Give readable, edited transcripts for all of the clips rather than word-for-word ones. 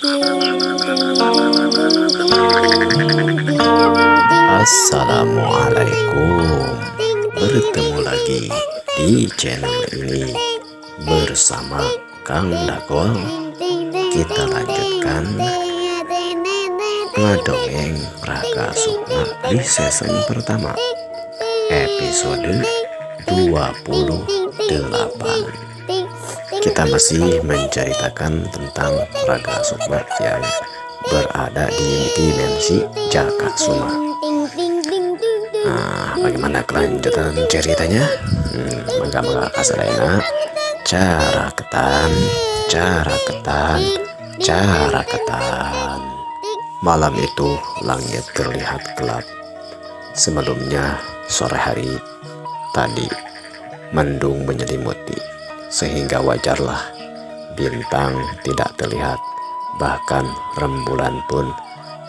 Assalamualaikum. Bertemu lagi di channel ini bersama Kang Dagol. Kita lanjutkan ngedongeng Raka Sukma di season pertama, episode 28. Kita masih menceritakan tentang Raka Sukma yang berada di dimensi Jakasuma. Nah, bagaimana kelanjutan ceritanya? Mangga kasadayana cara ketan. Malam itu langit terlihat gelap. Sebelumnya sore hari tadi mendung menyelimuti, sehingga wajarlah bintang tidak terlihat. Bahkan rembulan pun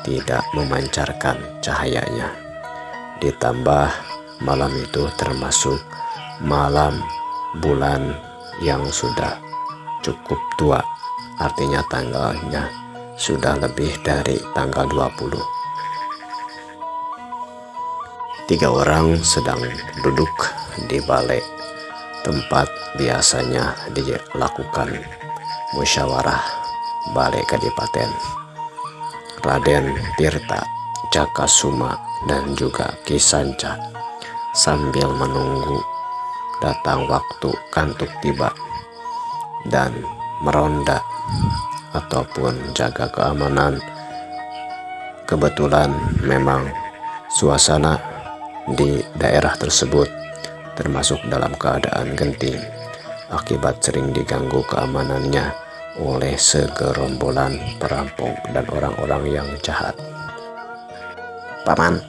tidak memancarkan cahayanya. Ditambah malam itu termasuk malam bulan yang sudah cukup tua. Artinya tanggalnya sudah lebih dari tanggal 20. 3 orang sedang duduk di balai tempat biasanya dilakukan musyawarah Balai Kadipaten. Raden Tirta, Jakasuma, dan juga Ki Sanca sambil menunggu datang waktu kantuk tiba dan meronda ataupun jaga keamanan. Kebetulan memang suasana di daerah tersebut termasuk dalam keadaan genting akibat sering diganggu keamanannya oleh segerombolan perampok dan orang-orang yang jahat. Paman,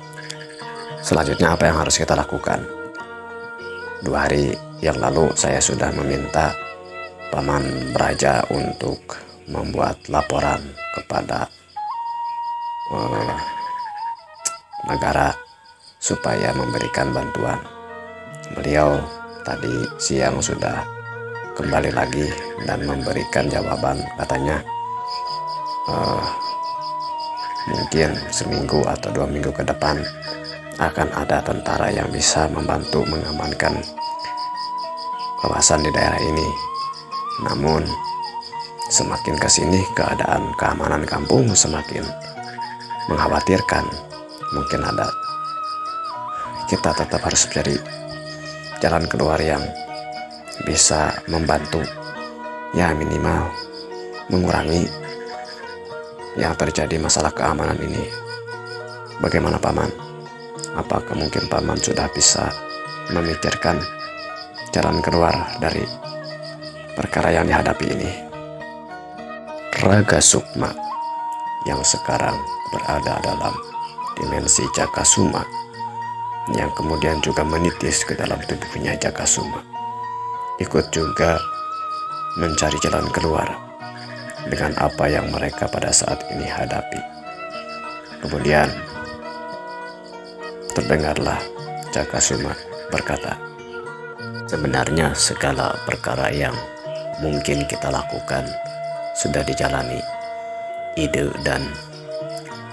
selanjutnya apa yang harus kita lakukan? 2 hari yang lalu saya sudah meminta Paman Braja untuk membuat laporan kepada negara supaya memberikan bantuan. Beliau tadi siang sudah kembali lagi dan memberikan jawaban. Katanya mungkin seminggu atau 2 minggu ke depan akan ada tentara yang bisa membantu mengamankan kawasan di daerah ini. Namun semakin kesini keadaan keamanan kampung semakin mengkhawatirkan. Mungkin kita tetap harus mencari jalan keluar yang bisa membantu, ya minimal mengurangi yang terjadi masalah keamanan ini. Bagaimana Paman? Apakah mungkin Paman sudah bisa memikirkan jalan keluar dari perkara yang dihadapi ini? Raka Sukma yang sekarang berada dalam dimensi Jakasuma, yang kemudian juga menitis ke dalam tubuhnya Jakasuma, ikut juga mencari jalan keluar dengan apa yang mereka pada saat ini hadapi. Kemudian terdengarlah Jakasuma berkata, sebenarnya segala perkara yang mungkin kita lakukan sudah dijalani. Ide dan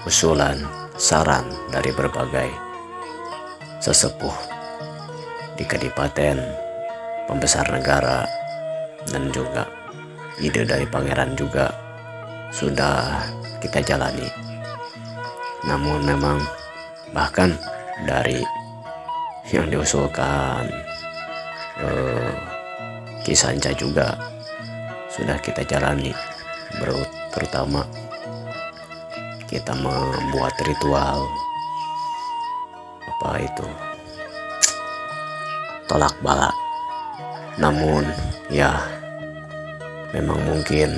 usulan, saran dari berbagai sesepuh di Kadipaten, pembesar negara, dan juga ide dari pangeran juga sudah kita jalani. Namun memang bahkan dari yang diusulkan Ki Sanca juga sudah kita jalani, terutama kita membuat ritual apa itu tolak bala. Namun ya memang mungkin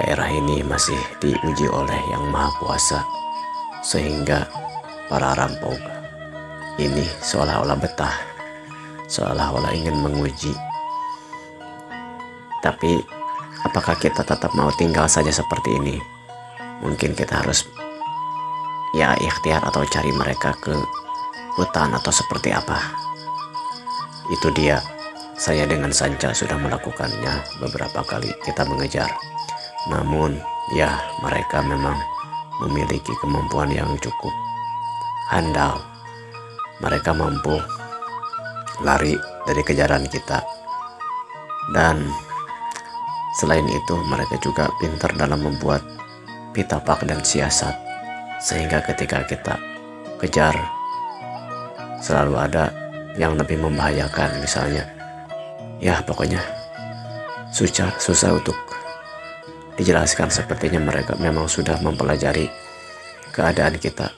daerah ini masih diuji oleh Yang Maha Kuasa, sehingga para rampok ini seolah-olah betah, seolah-olah ingin menguji. Tapi apakah kita tetap mau tinggal saja seperti ini? Mungkin kita harus ya ikhtiar atau cari mereka ke hutan atau seperti apa. Itu dia, saya dengan Sanca sudah melakukannya beberapa kali. Kita mengejar Namun ya, mereka memang memiliki kemampuan yang cukup handal. Mereka mampu lari dari kejaran kita. Dan selain itu mereka juga pintar dalam membuat pitapak dan siasat. Sehingga ketika kita kejar selalu ada yang lebih membahayakan, misalnya. Ya pokoknya susah untuk dijelaskan. Sepertinya mereka memang sudah mempelajari keadaan kita.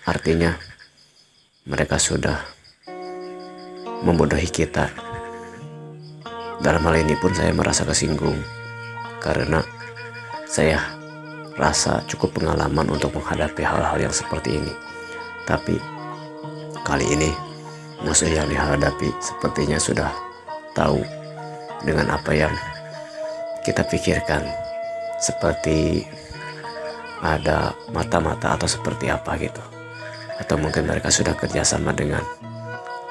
Artinya mereka sudah membodohi kita. Dalam hal ini pun saya merasa kesinggung, karena saya rasa cukup pengalaman untuk menghadapi hal-hal yang seperti ini. Tapi kali ini musuh yang dihadapi sepertinya sudah tahu dengan apa yang kita pikirkan, seperti ada mata-mata atau seperti apa gitu. Atau mungkin mereka sudah kerjasama dengan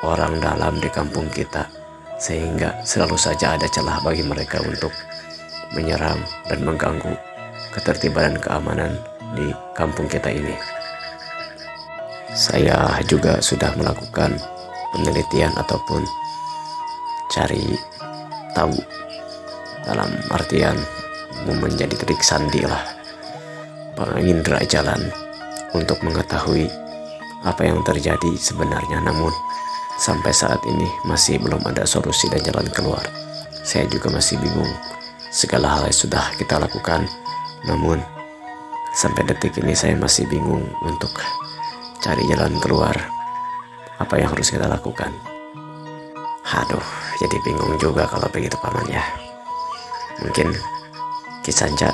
orang dalam di kampung kita, sehingga selalu saja ada celah bagi mereka untuk menyerang dan mengganggu ketertiban dan keamanan di kampung kita ini. Saya juga sudah melakukan penelitian ataupun cari tahu, dalam artian menjadi trik sandi lah, pengindra jalan untuk mengetahui apa yang terjadi sebenarnya. Namun sampai saat ini masih belum ada solusi dan jalan keluar. Saya juga masih bingung. Segala hal yang sudah kita lakukan, namun sampai detik ini saya masih bingung untuk cari jalan keluar. Apa yang harus kita lakukan? Aduh, jadi bingung juga kalau begitu paman ya. Mungkin Kisanca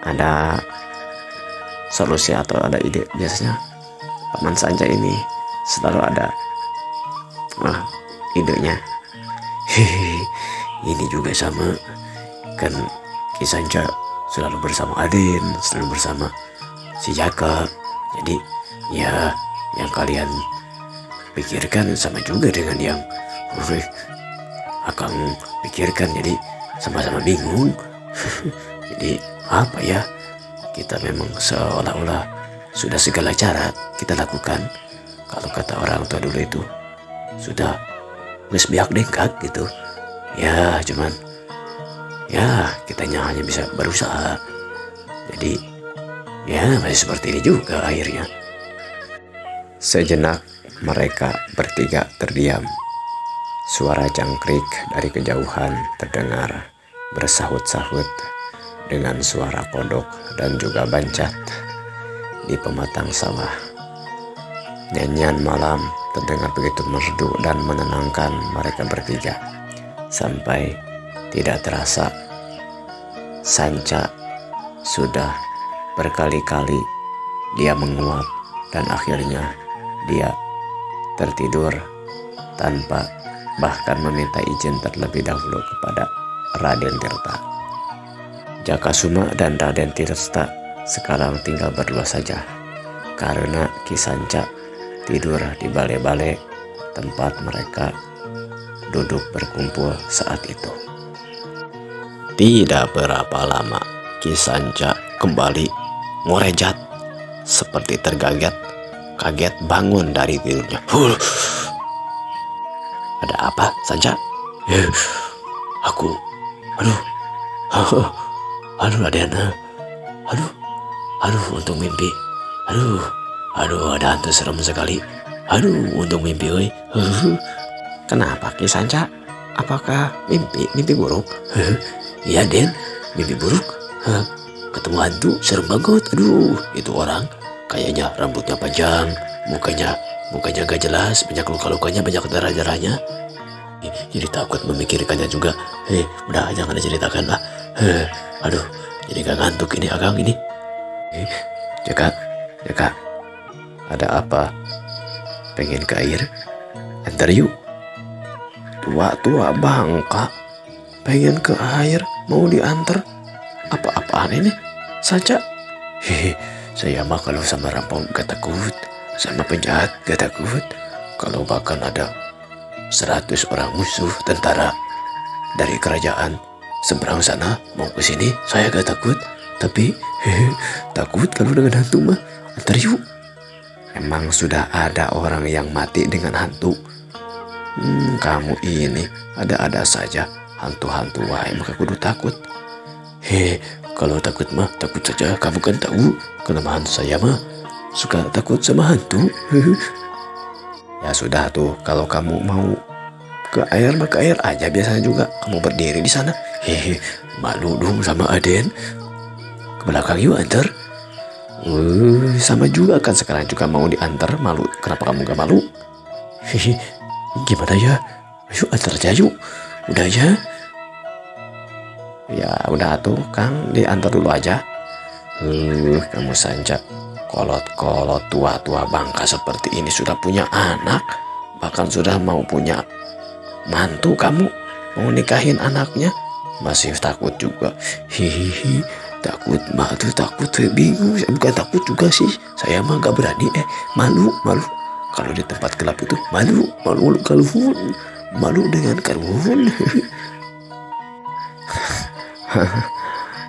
ada solusi atau ada ide. Biasanya paman Sanca ini selalu ada idenya. Ini juga sama kan, Kisanca selalu bersama Aden, selalu bersama si Jaka. Jadi ya, yang kalian pikirkan sama juga dengan yang Akang pikirkan. Jadi sama-sama bingung. Jadi apa ya, kita memang seolah-olah sudah segala cara kita lakukan. Kalau kata orang tua dulu itu sudah wis biak dengkak gitu ya, cuman ya kitanya hanya bisa berusaha. Jadi ya masih seperti ini juga akhirnya. Sejenak mereka bertiga terdiam. Suara jangkrik dari kejauhan terdengar bersahut-sahut dengan suara kodok dan juga bancat di pematang sawah. Nyanyian malam terdengar begitu merdu dan menenangkan mereka bertiga. Sampai tidak terasa, Sanca sudah berkali-kali dia menguap dan akhirnya dia tertidur tanpa bahkan meminta izin terlebih dahulu kepada Raden Tirta. Jakasuma dan Raden Tirta sekarang tinggal berdua saja, karena Kisanca tidur di balai-balai tempat mereka duduk berkumpul saat itu. Tidak berapa lama Kisanca kembali ngorejat seperti kaget bangun dari tidurnya. Ada apa, Sanca? Aduh Raden, untung mimpi. Aduh, ada hantu serem sekali. Untung mimpi, woy. Kenapa, Kisanca? Apakah mimpi buruk? Iya, Den, mimpi buruk. Ketemu hantu, serem banget. Aduh, itu orang kayaknya rambutnya panjang, mukanya gak jelas, banyak luka-lukanya, banyak darah-darahnya. Jadi takut memikirkannya juga. Udah jangan diceritakan lah. Aduh, jadi gak ngantuk ini Akang ini. Jaka, ada apa? Pengen ke air? Antar yuk. Tua bangka pengen ke air, mau diantar. Apa-apaan ini, Sanca? Saya mah kalau sama rampok gak takut, sama penjahat gak takut. Kalau bahkan ada 100 orang musuh tentara dari kerajaan, seberang sana mau ke sini. Saya gak takut, tapi takut kalau dengan hantu mah. Antar yuk. Emang sudah ada orang yang mati dengan hantu? Kamu ini ada-ada saja. Hantu-hantu wae maka kudu takut. Kalau takut mah takut saja. Kamu kan tahu kelemahan saya mah suka takut sama hantu. Ya sudah tuh, kalau kamu mau ke air mah ke air aja biasanya juga. Kamu berdiri di sana. Malu dong sama Aden. Ke belakang yuk antar. Sama juga kan, sekarang juga mau diantar. Malu, kenapa kamu gak malu? Gimana ya? Ayo antar aja yuk. Udah ya. Ya udah tuh Kang, diantar dulu aja. Kamu Sanca, kolot-kolot tua-tua bangka seperti ini sudah punya anak, bahkan sudah mau punya mantu. Kamu mau nikahin anaknya masih takut juga. Hihihi, takut mah tuh takut, bingung. Bukan takut juga sih, saya mah gak berani. Malu kalau di tempat gelap itu. Malu kalhun, malu dengan kalhun.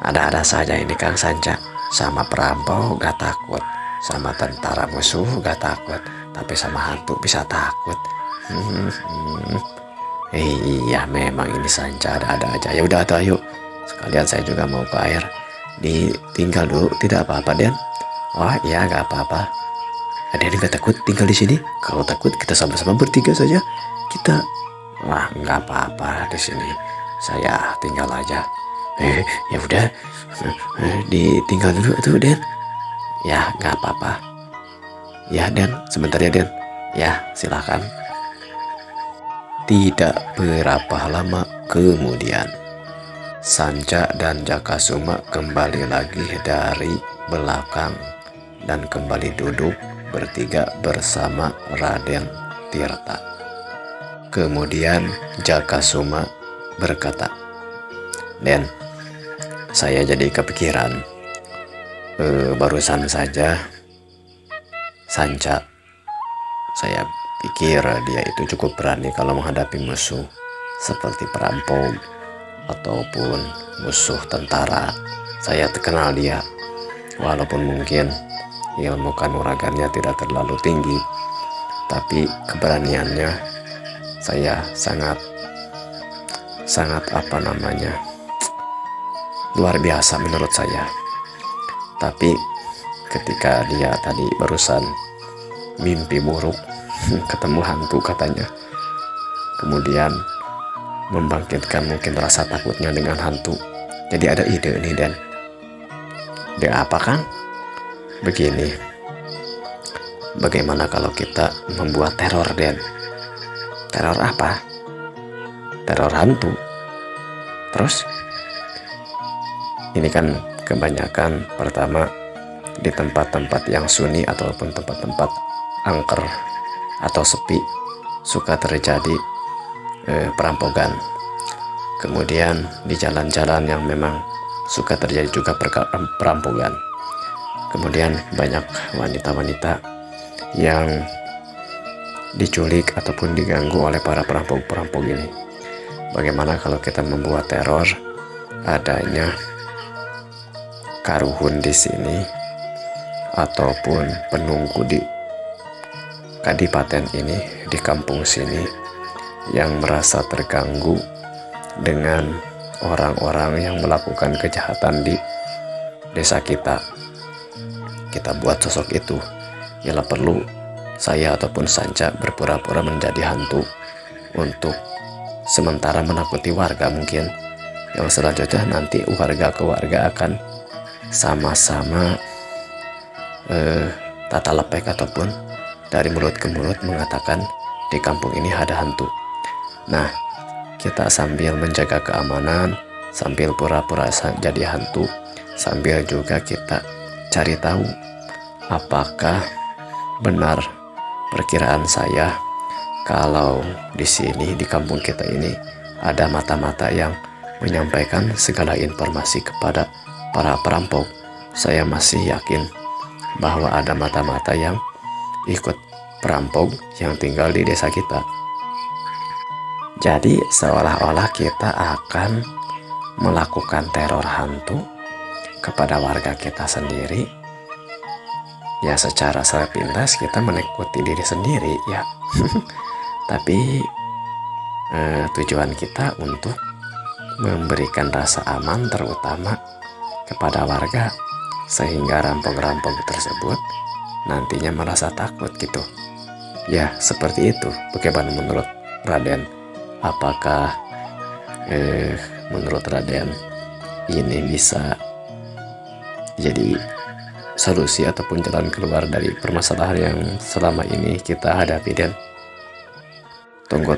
Ada-ada saja ini Kang Sanca. Sama perampok gak takut, sama tentara musuh gak takut, tapi sama hantu bisa takut. Iya memang ini Sanca ada-ada aja. Ya udah tuh, yuk sekalian saya juga mau ke air. Ditinggal dulu tidak apa-apa Den? Wah iya gak apa-apa. Ada yang gak takut tinggal di sini? Kalau takut kita sama-sama bertiga saja. Kita wah nggak apa-apa di sini. Saya tinggal aja. Ya udah, ditinggal dulu tuh Den. Ya nggak apa-apa. Ya Den, sebentar ya Den. Ya silakan. Tidak berapa lama kemudian, Sanca dan Jakasuma kembali lagi dari belakang dan kembali duduk bertiga bersama Raden Tirta. Kemudian Jakasuma berkata, Den, saya jadi kepikiran. Barusan saja Sanca, saya pikir dia itu cukup berani kalau menghadapi musuh seperti perampok ataupun musuh tentara. Saya terkenal dia, walaupun mungkin ilmu kanuragannya tidak terlalu tinggi, tapi keberaniannya saya sangat luar biasa menurut saya. Tapi ketika dia tadi barusan mimpi buruk ketemu hantu katanya, kemudian membangkitkan mungkin rasa takutnya dengan hantu, jadi ada ide nih Dan. Ide apa Kang? Begini, bagaimana kalau kita membuat teror Den? Teror apa? Teror hantu. Terus ini kan kebanyakan pertama di tempat-tempat yang sunyi ataupun tempat-tempat angker atau sepi suka terjadi perampokan. Kemudian di jalan-jalan yang memang suka terjadi juga perampokan. Kemudian banyak wanita-wanita yang diculik ataupun diganggu oleh para perampok-perampok ini. Bagaimana kalau kita membuat teror adanya karuhun di sini ataupun penunggu di kadipaten ini, di kampung sini, yang merasa terganggu dengan orang-orang yang melakukan kejahatan di desa kita. Kita buat sosok itu. Bila perlu saya ataupun Sanca berpura-pura menjadi hantu untuk sementara menakuti warga mungkin. Yang selanjutnya nanti warga ke warga akan sama-sama tata lepek ataupun dari mulut ke mulut mengatakan di kampung ini ada hantu. Nah, kita sambil menjaga keamanan, sambil pura-pura jadi hantu, sambil juga kita cari tahu apakah benar perkiraan saya kalau di sini di kampung kita ini ada mata-mata yang menyampaikan segala informasi kepada para perampok. Saya masih yakin bahwa ada mata-mata yang ikut perampok yang tinggal di desa kita. Jadi seolah-olah kita akan melakukan teror hantu kepada warga kita sendiri, ya secara sepintas kita menakuti diri sendiri ya. Tapi tujuan kita untuk memberikan rasa aman terutama kepada warga, sehingga rampok-rampok tersebut nantinya merasa takut gitu. Ya seperti itu. Bagaimana menurut Raden? Apakah menurut Raden ini bisa jadi solusi ataupun jalan keluar dari permasalahan yang selama ini kita hadapi? Dan tunggu.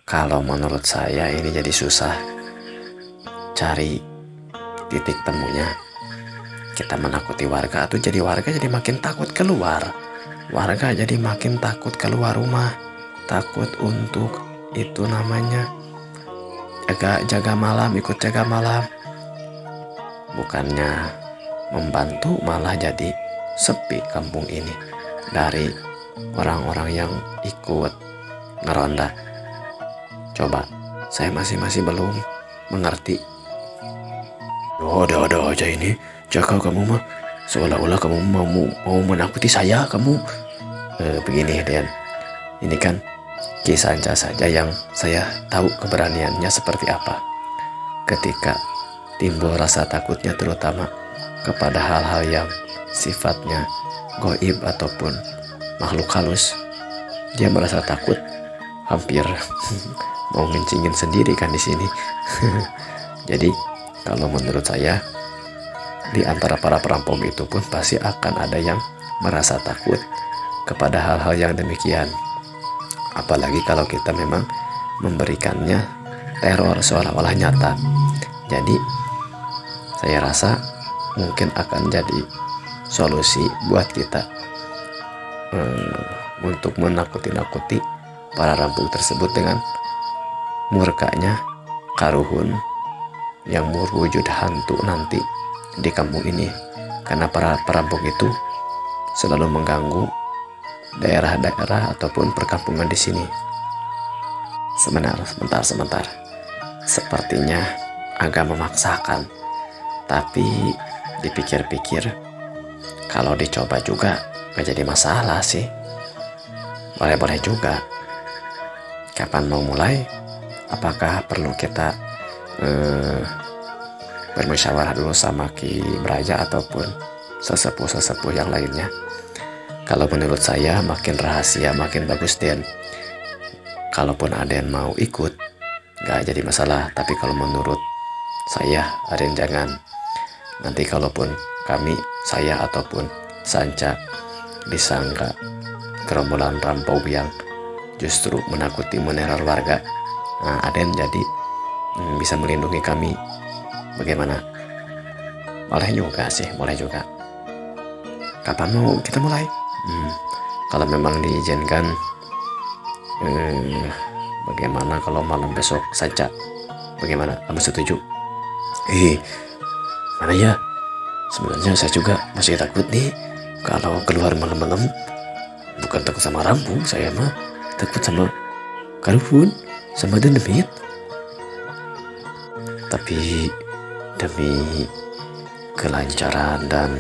Kalau menurut saya ini jadi susah cari titik temunya. Kita menakuti warga atau jadi warga jadi makin takut keluar. Warga jadi makin takut keluar rumah, takut untuk itu namanya jaga malam, ikut jaga malam. Bukannya membantu, malah jadi sepi kampung ini dari orang-orang yang ikut ngeronda. Coba, saya masih belum mengerti. Ada aja ini. Jaga kamu mah seolah-olah kamu mau menakuti saya. Kamu begini Dan, ini kan kisah saja yang saya tahu keberaniannya seperti apa. Ketika timbul rasa takutnya terutama kepada hal-hal yang sifatnya goib ataupun makhluk halus, dia merasa takut, hampir mau mencingin sendiri kan di sini. Jadi kalau menurut saya, di antara para perampok itu pun pasti akan ada yang merasa takut kepada hal-hal yang demikian. Apalagi kalau kita memang memberikannya teror seolah-olah nyata. Jadi saya rasa mungkin akan jadi solusi buat kita untuk menakuti-nakuti para rampok tersebut dengan murkanya Karuhun yang berwujud hantu nanti di kampung ini, karena para perampok itu selalu mengganggu daerah-daerah ataupun perkampungan di sini. Sebentar. Sepertinya agak memaksakan, tapi dipikir-pikir kalau dicoba juga gak jadi masalah sih. Boleh-boleh juga. Kapan mau mulai? Apakah perlu kita bermusyawarah dulu sama Ki Braja ataupun sesepuh-sesepuh yang lainnya? Kalau menurut saya makin rahasia makin bagus, Den. Kalaupun Aden mau ikut gak jadi masalah, tapi kalau menurut saya Aden jangan. Nanti kalaupun saya ataupun Sanca disangka gerombolan rampok yang justru menakuti meneror warga, nah Aden jadi bisa melindungi kami. Bagaimana? Boleh juga sih, boleh juga. Kapan mau kita mulai? Kalau memang diizinkan, bagaimana kalau malam besok saja? Bagaimana? Kamu setuju? Mana ya? Sebenarnya saya juga masih takut nih kalau keluar malam-malam. Bukan takut sama rampung, saya mah takut sama Karuhun, sama Demit. Tapi demi kelancaran dan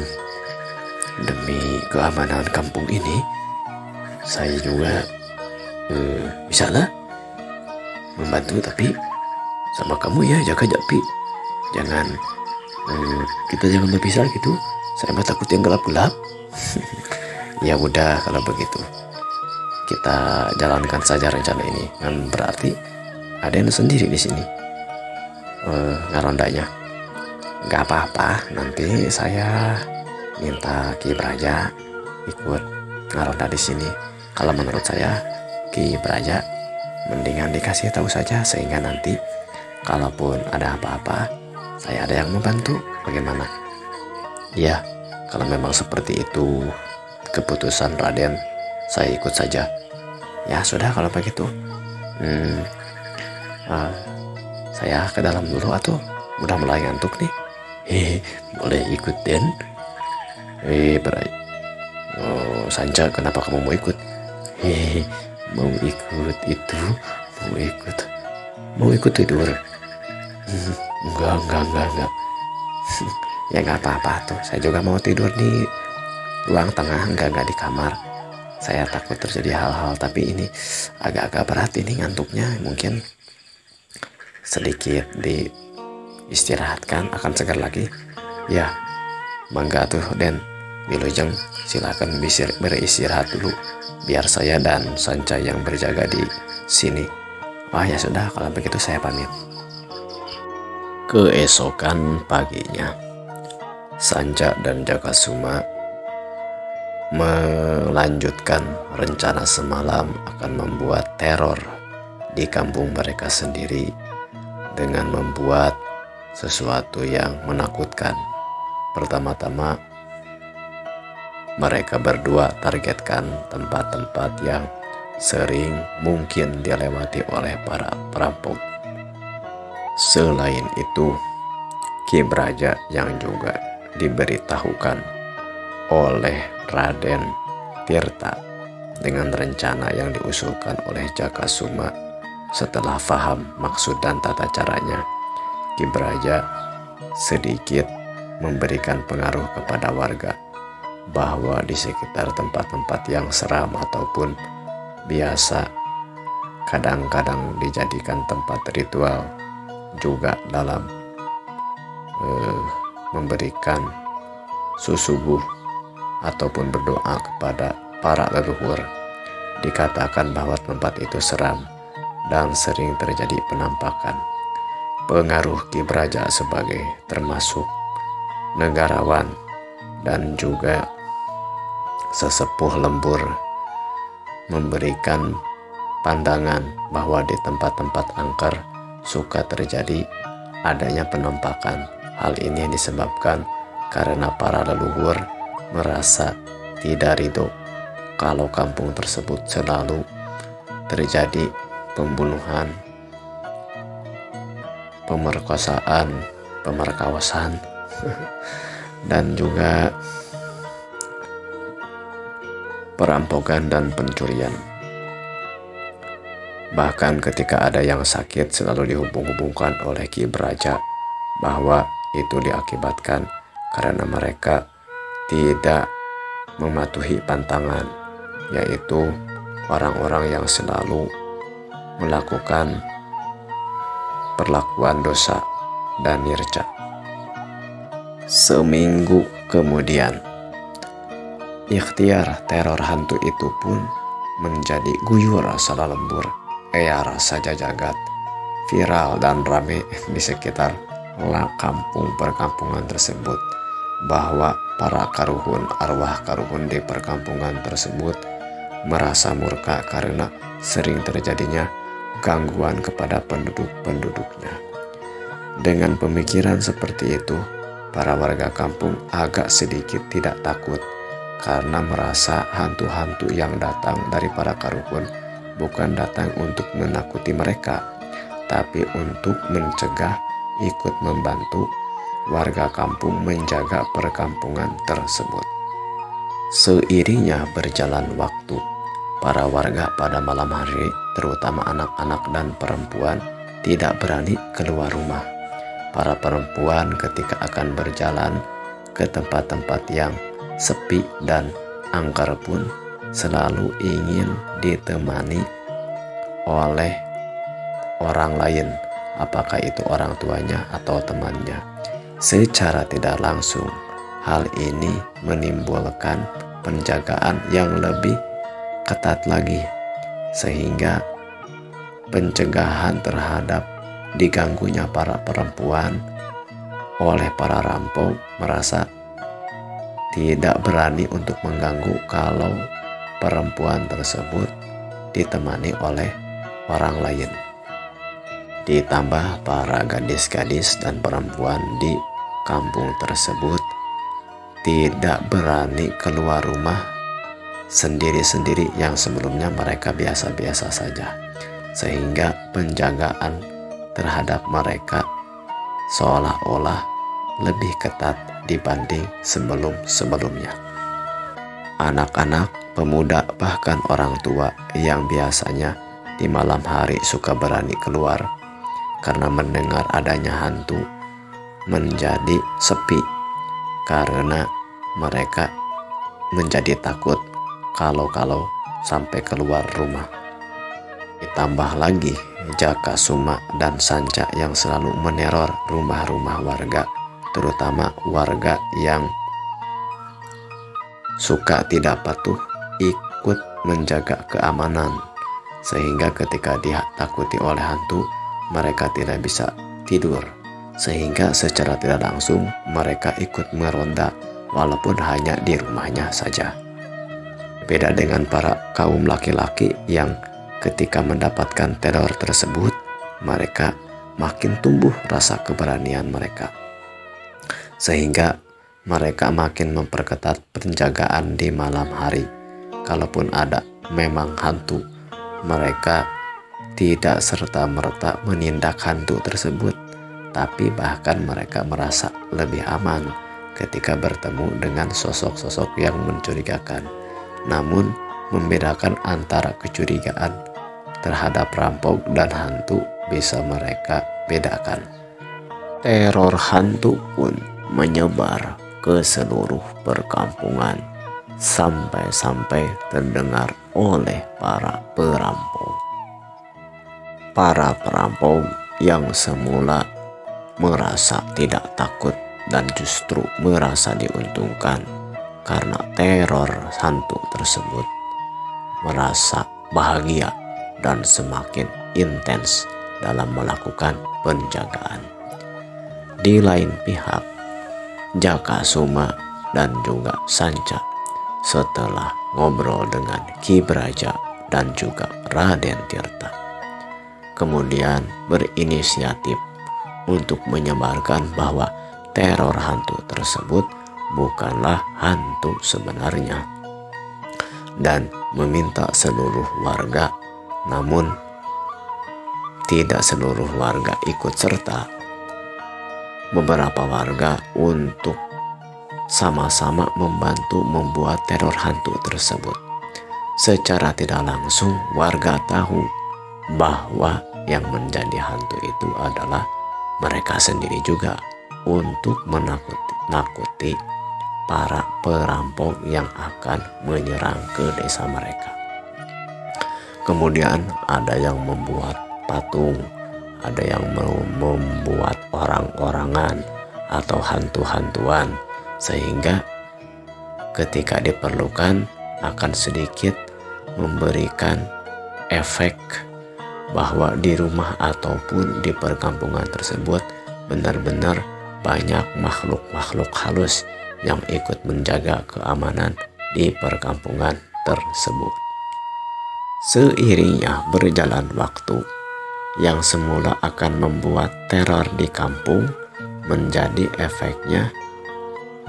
demi keamanan kampung ini, saya juga bisa lah membantu, tapi sama kamu ya, jaga Japi. Jangan kita jangan berpisah gitu. Saya mah takut yang gelap-gelap. Ya udah, kalau begitu kita jalankan saja rencana ini. Kan berarti ada yang sendiri di sini ngarondanya. Gak apa-apa, nanti saya minta Ki Braja ikut ngaronda di sini. Kalau menurut saya Ki Braja mendingan dikasih tahu saja, sehingga nanti kalaupun ada apa-apa saya ada yang membantu. Bagaimana? Ya, kalau memang seperti itu keputusan Raden, saya ikut saja. Ya sudah kalau begitu, saya ke dalam dulu atau udah mulai ngantuk nih. Boleh ikut Den? Berai. Oh, Sanca, kenapa kamu mau ikut? Mau ikut itu, mau ikut tidur. Enggak. Ya nggak apa-apa tuh. Saya juga mau tidur di ruang tengah, nggak di kamar. Saya takut terjadi hal-hal, tapi ini agak-agak berat ini ngantuknya. Mungkin sedikit diistirahatkan akan segar lagi. Ya, mangga tuh Den. Wilujeng silakan beristirahat dulu. Biar saya dan Sanca yang berjaga di sini. Wah ya sudah, kalau begitu saya pamit. Keesokan paginya, Sanca dan Jakasuma melanjutkan rencana semalam akan membuat teror di kampung mereka sendiri dengan membuat sesuatu yang menakutkan. Pertama-tama, mereka berdua targetkan tempat-tempat yang sering mungkin dilewati oleh para perampok. Selain itu, Ki Braja yang juga diberitahukan oleh Raden Tirta dengan rencana yang diusulkan oleh Jakasuma. Setelah paham maksud dan tata caranya, Ki Braja sedikit memberikan pengaruh kepada warga bahwa di sekitar tempat-tempat yang seram ataupun biasa kadang-kadang dijadikan tempat ritual juga dalam memberikan susubuh ataupun berdoa kepada para leluhur. Dikatakan bahwa tempat itu seram dan sering terjadi penampakan. Pengaruh Ki Braja sebagai termasuk negarawan dan juga sesepuh lembur memberikan pandangan bahwa di tempat-tempat angker suka terjadi adanya penampakan. Hal ini disebabkan karena para leluhur merasa tidak ridho kalau kampung tersebut selalu terjadi pembunuhan, pemerkosaan, pemerkawasan dan juga perampokan dan pencurian. Bahkan ketika ada yang sakit selalu dihubung-hubungkan oleh Ki Braja bahwa itu diakibatkan karena mereka tidak mematuhi pantangan, yaitu orang-orang yang selalu melakukan perlakuan dosa dan nirja. Seminggu kemudian, ikhtiar teror hantu itu pun menjadi guyur salah lembur. Rasa jagat viral dan rame di sekitar kampung perkampungan tersebut bahwa para karuhun, arwah karuhun di perkampungan tersebut merasa murka karena sering terjadinya gangguan kepada penduduk-penduduknya. Dengan pemikiran seperti itu, para warga kampung agak sedikit tidak takut karena merasa hantu-hantu yang datang dari para karuhun bukan datang untuk menakuti mereka, tapi untuk mencegah ikut membantu warga kampung menjaga perkampungan tersebut. Seiringnya berjalan waktu, para warga pada malam hari, terutama anak-anak dan perempuan, tidak berani keluar rumah. Para perempuan ketika akan berjalan ke tempat-tempat yang sepi dan angker pun selalu ingin ditemani oleh orang lain, apakah itu orang tuanya atau temannya. Secara tidak langsung, hal ini menimbulkan penjagaan yang lebih ketat lagi, sehingga pencegahan terhadap diganggunya para perempuan oleh para rampok merasa tidak berani untuk mengganggu kalau perempuan tersebut ditemani oleh orang lain. Ditambah para gadis-gadis dan perempuan di kampung tersebut tidak berani keluar rumah sendiri-sendiri yang sebelumnya mereka biasa-biasa saja, sehingga penjagaan terhadap mereka seolah-olah lebih ketat dibanding sebelum-sebelumnya. Anak-anak, pemuda, bahkan orang tua yang biasanya di malam hari suka berani keluar, karena mendengar adanya hantu menjadi sepi karena mereka menjadi takut kalau sampai keluar rumah. Ditambah lagi Jaka Suma dan Sanca yang selalu meneror rumah-rumah warga, terutama warga yang suka tidak patuh ikut menjaga keamanan, sehingga ketika ditakuti oleh hantu mereka tidak bisa tidur, sehingga secara tidak langsung mereka ikut meronda walaupun hanya di rumahnya saja. Beda dengan para kaum laki-laki yang ketika mendapatkan teror tersebut mereka makin tumbuh rasa keberanian mereka, sehingga mereka makin memperketat penjagaan di malam hari. Kalaupun ada memang hantu, mereka tidak serta-merta menindak hantu tersebut, tapi bahkan mereka merasa lebih aman ketika bertemu dengan sosok-sosok yang mencurigakan. Namun, membedakan antara kecurigaan terhadap perampok dan hantu bisa mereka bedakan. Teror hantu pun menyebar ke seluruh perkampungan sampai terdengar oleh para perampok. Para perampok yang semula merasa tidak takut dan justru merasa diuntungkan karena teror hantu tersebut, merasa bahagia dan semakin intens dalam melakukan penjagaan. Di lain pihak, Jaka Suma dan juga Sanca setelah ngobrol dengan Ki Braja dan juga Raden Tirta, kemudian berinisiatif untuk menyebarkan bahwa teror hantu tersebut bukanlah hantu sebenarnya, dan meminta seluruh warga, namun tidak seluruh warga ikut serta, beberapa warga untuk sama-sama membantu membuat teror hantu tersebut. Secara tidak langsung warga tahu bahwa yang menjadi hantu itu adalah mereka sendiri juga, untuk menakuti para perampok yang akan menyerang ke desa mereka. Kemudian ada yang membuat patung, ada yang membuat orang-orangan atau hantu-hantuan, sehingga ketika diperlukan akan sedikit memberikan efek bahwa di rumah ataupun di perkampungan tersebut benar-benar banyak makhluk-makhluk halus yang ikut menjaga keamanan di perkampungan tersebut. Seiringnya berjalan waktu, yang semula akan membuat teror di kampung menjadi efeknya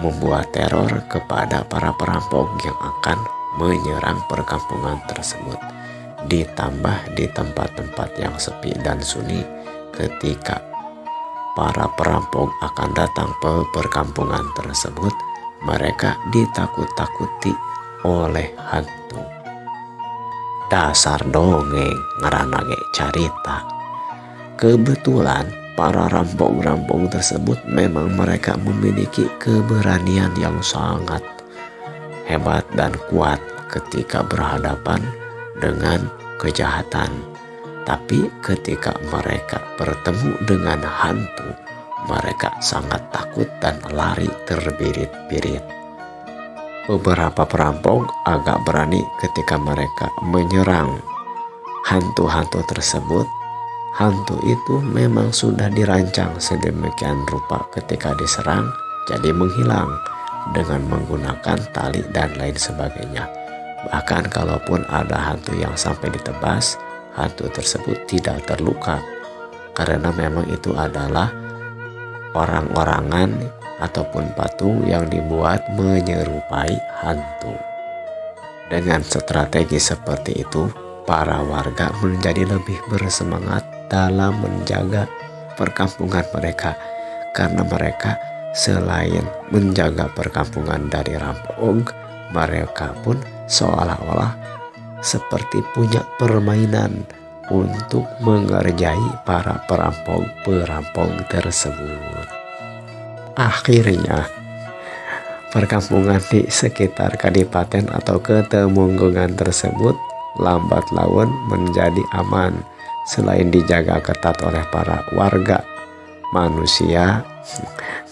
membuat teror kepada para perampok yang akan menyerang perkampungan tersebut. Ditambah di tempat-tempat yang sepi dan sunyi, ketika para perampok akan datang ke perkampungan tersebut, mereka ditakut-takuti oleh hantu. Dasar dongeng ngaranna ge carita. Kebetulan para rampok-rampok tersebut memang mereka memiliki keberanian yang sangat hebat dan kuat ketika berhadapan dengan kejahatan. Tapi ketika mereka bertemu dengan hantu, mereka sangat takut dan lari terbirit-birit. Beberapa perampok agak berani ketika mereka menyerang hantu-hantu tersebut. Hantu itu memang sudah dirancang sedemikian rupa ketika diserang jadi menghilang dengan menggunakan tali dan lain sebagainya. Bahkan kalaupun ada hantu yang sampai ditebas, hantu tersebut tidak terluka karena memang itu adalah orang-orangan ataupun patung yang dibuat menyerupai hantu. Dengan strategi seperti itu, para warga menjadi lebih bersemangat dalam menjaga perkampungan mereka, karena mereka selain menjaga perkampungan dari rampok, mereka pun seolah-olah seperti punya permainan untuk mengerjai para perampok tersebut. Akhirnya, perkampungan di sekitar kadipaten atau ketemunggungan tersebut lambat laun menjadi aman. Selain dijaga ketat oleh para warga manusia,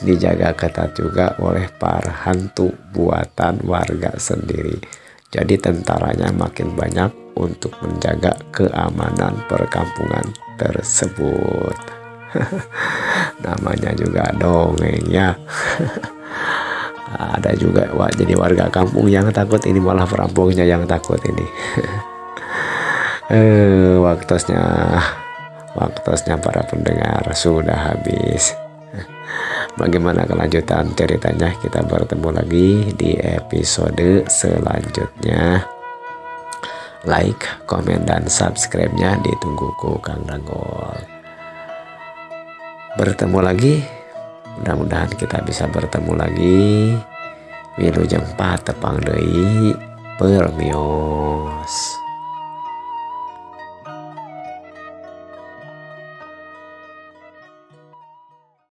dijaga ketat juga oleh para hantu buatan warga sendiri. Jadi tentaranya makin banyak untuk menjaga keamanan perkampungan tersebut. Namanya juga dongeng ya. Ada juga jadi warga kampung yang takut, ini malah perampoknya yang takut ini. Waktunya para pendengar sudah habis. Bagaimana kelanjutan ceritanya? Kita bertemu lagi di episode selanjutnya. Like, komen, dan subscribe-nya ditunggu ku Kang Dagol. Bertemu lagi. Mudah-mudahan kita bisa bertemu lagi. Wilujeng patepang deui. Permio.